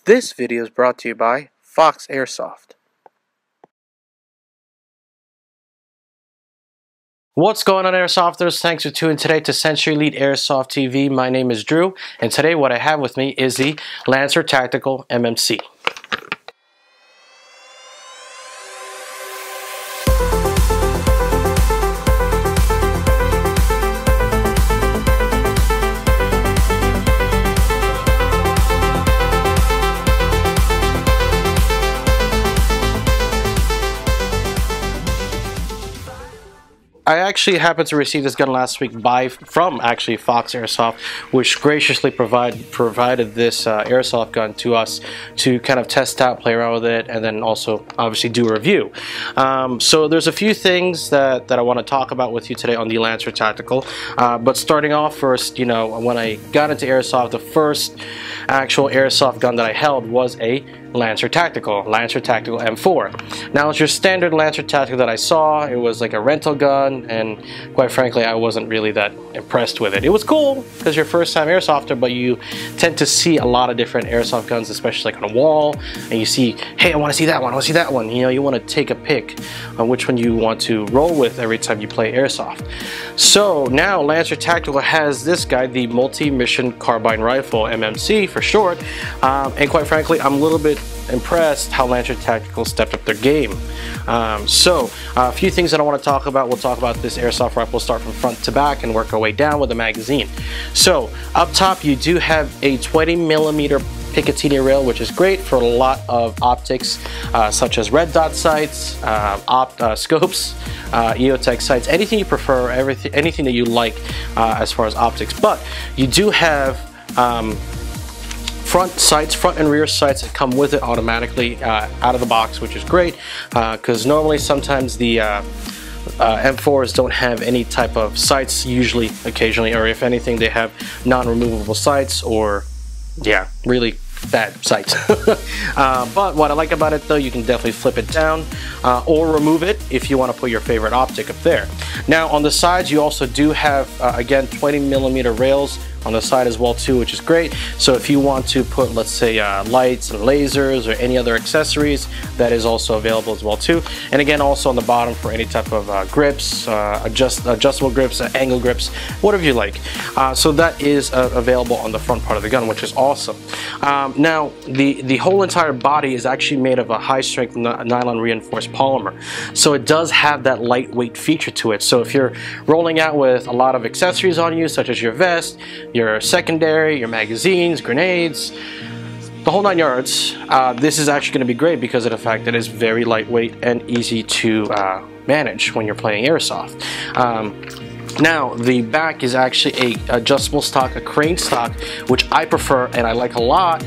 This video is brought to you by Fox Airsoft. What's going on, Airsofters? Thanks for tuning today to Century Elite Airsoft TV. My name is Drew, and today what I have with me is the Lancer Tactical MMC. I actually happened to receive this gun last week from Fox Airsoft, which graciously provided this airsoft gun to us to kind of test out, play around with it, and then also obviously do a review. So there's a few things that I want to talk about with you today on the Lancer Tactical. But starting off first, you know, when I got into airsoft, the first actual airsoft gun that I held was a Lancer Tactical M4. Now it's your standard Lancer Tactical that I saw. It was like a rental gun, and quite frankly I wasn't really that impressed with it. It was cool because you're first time airsofter, but you tend to see a lot of different airsoft guns, especially like on a wall, and you see, hey, I want to see that one, I want to see that one. You know, you want to take a pick on which one you want to roll with every time you play airsoft. So now Lancer Tactical has this guy, the multi-mission carbine rifle, MMC for short, and quite frankly I'm a little bit impressed how Lancer Tactical stepped up their game. So a few things that I want to talk about. We'll talk about this airsoft rifle. We'll start from front to back and work our way down with the magazine. So up top you do have a 20mm Picatinny rail, which is great for a lot of optics such as red dot sights, scopes, EOTech sights, anything you prefer, anything that you like as far as optics. But you do have front and rear sights that come with it automatically out of the box, which is great because normally sometimes the M4s don't have any type of sights, usually, occasionally, or if anything they have non-removable sights, or yeah, really bad sights. But what I like about it though, you can definitely flip it down or remove it if you want to put your favorite optic up there. Now on the sides you also do have again 20mm rails on the side as well too, which is great. So if you want to put, let's say, lights and lasers or any other accessories, that is also available as well too. And again, also on the bottom for any type of grips, adjustable grips, angle grips, whatever you like. So that is available on the front part of the gun, which is awesome. Now the whole entire body is actually made of a high strength nylon reinforced polymer, so it does have that lightweight feature to it. So if you're rolling out with a lot of accessories on you, such as your vest, your secondary, your magazines, grenades, the whole 9 yards, this is actually going to be great because of the fact that it's very lightweight and easy to manage when you're playing airsoft. Now the back is actually a adjustable stock, a crane stock, which I prefer and I like a lot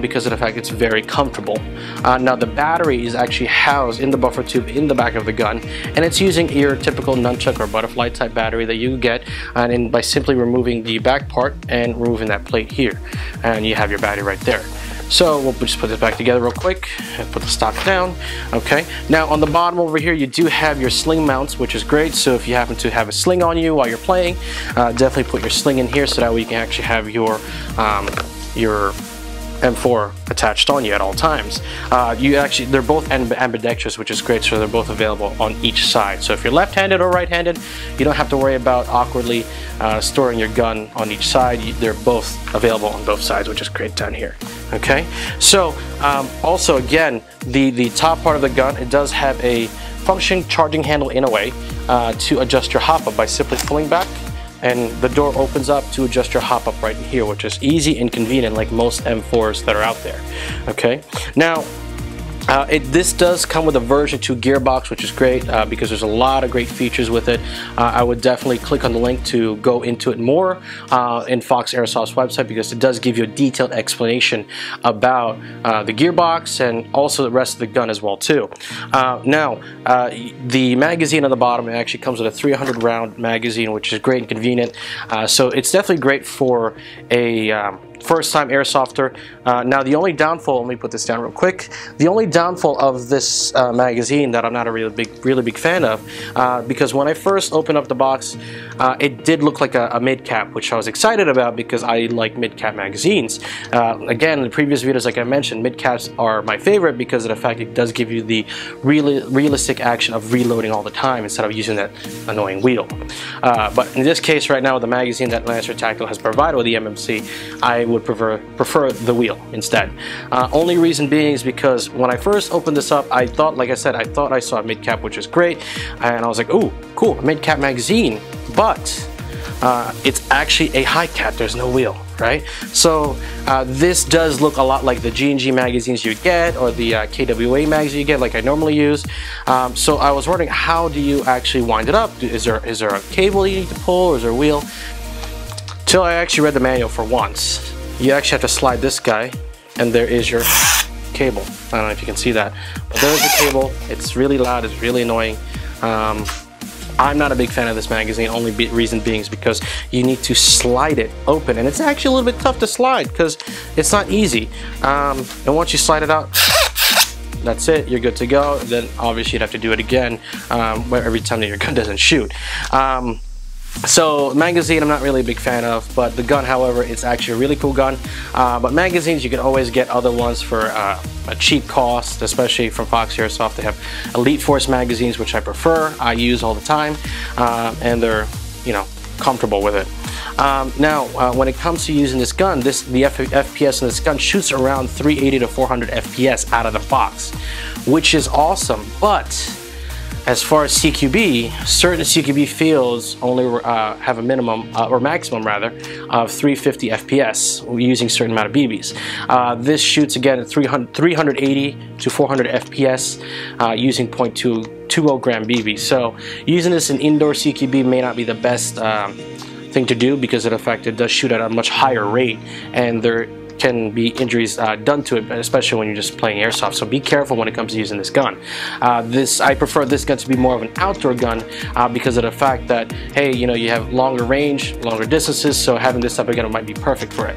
because of the fact it's very comfortable. Now the battery is actually housed in the buffer tube in the back of the gun, and it's using your typical nunchuck or butterfly type battery that you get, and by simply removing the back part and removing that plate here, and you have your battery right there. So we'll just put this back together real quick and put the stock down. Okay, now on the bottom over here you do have your sling mounts, which is great. So if you happen to have a sling on you while you're playing, definitely put your sling in here so that way you can actually have your M4 attached on you at all times. They're both ambidextrous, which is great, so they're both available on each side. So if you're left-handed or right-handed, you don't have to worry about awkwardly storing your gun on each side. They're both available on both sides, which is great down here. Okay, so also again, the top part of the gun, it does have a functioning charging handle in a way to adjust your hop-up by simply pulling back, and the door opens up to adjust your hop-up right here, which is easy and convenient like most M4s that are out there. Okay, now this does come with a version 2 gearbox, which is great because there's a lot of great features with it. I would definitely click on the link to go into it more in Fox Airsoft's website, because it does give you a detailed explanation about the gearbox and also the rest of the gun as well too. Now the magazine on the bottom, it actually comes with a 300 round magazine, which is great and convenient. So it's definitely great for a first time airsofter. Now the only downfall, let me put this down real quick, the only downfall of this magazine that I'm not a really big fan of, because when I first opened up the box, it did look like a mid-cap, which I was excited about because I like mid-cap magazines. Again, in the previous videos, like I mentioned, mid-caps are my favorite because of the fact it does give you the realistic action of reloading all the time instead of using that annoying wheel. But in this case right now, with the magazine that Lancer Tactical has provided with the MMC, I would prefer the wheel instead. Only reason being is because when I first opened this up, I thought, like I said, I thought I saw a mid-cap, which is great, and I was like, ooh, cool, a mid-cap magazine, but it's actually a high cap, there's no wheel, right? So this does look a lot like the G&G magazines you get, or the KWA magazine you get, like I normally use. So I was wondering, how do you actually wind it up? Is there a cable you need to pull, or is there a wheel? Till I actually read the manual for once. You actually have to slide this guy, and there is your cable. I don't know if you can see that, but there's the cable. It's really loud, it's really annoying. I'm not a big fan of this magazine, only reason being is because you need to slide it open, and it's actually a little bit tough to slide because it's not easy. And once you slide it out, that's it, you're good to go. Then obviously you'd have to do it again every time that your gun doesn't shoot. So magazine I'm not really a big fan of, but the gun, however, it's actually a really cool gun. But magazines, you can always get other ones for a cheap cost, especially from Fox Airsoft. They have Elite Force magazines, which I prefer, I use all the time, and they're, you know, comfortable with it. Now, when it comes to using this gun, the FPS in this gun shoots around 380 to 400 FPS out of the box, which is awesome. But as far as CQB, certain CQB fields only have a minimum, or maximum rather, of 350 FPS using certain amount of BBs. This shoots again at 380 to 400 FPS using .220 gram BB. So using this in indoor CQB may not be the best thing to do because of the fact it does shoot at a much higher rate, and there can be injuries done to it, especially when you're just playing airsoft. So be careful when it comes to using this gun. I prefer this gun to be more of an outdoor gun because of the fact that, hey, you know, you have longer range, longer distances, so having this type of gun might be perfect for it.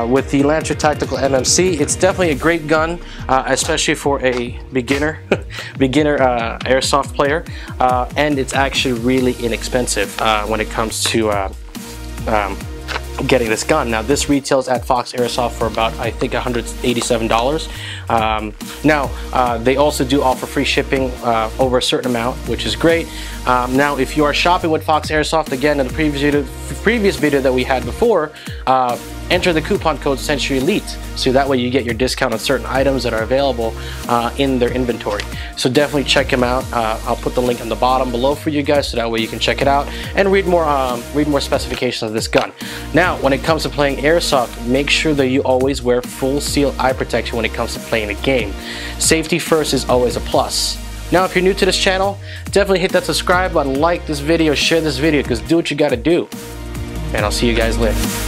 With the Lancer Tactical MMC, it's definitely a great gun, especially for a beginner airsoft player, and it's actually really inexpensive when it comes to getting this gun. Now this retails at Fox Airsoft for about, I think, $187. Now they also do offer free shipping over a certain amount, which is great. Now if you are shopping with Fox Airsoft, again in the previous video that we had before, enter the coupon code Century Elite, so that way you get your discount on certain items that are available in their inventory. So definitely check them out. I'll put the link on the bottom below for you guys, so that way you can check it out and read more specifications of this gun. Now, when it comes to playing airsoft, make sure that you always wear full seal eye protection when it comes to playing the game. Safety first is always a plus. Now, if you're new to this channel, definitely hit that subscribe button, like this video, share this video, because do what you gotta do. And I'll see you guys later.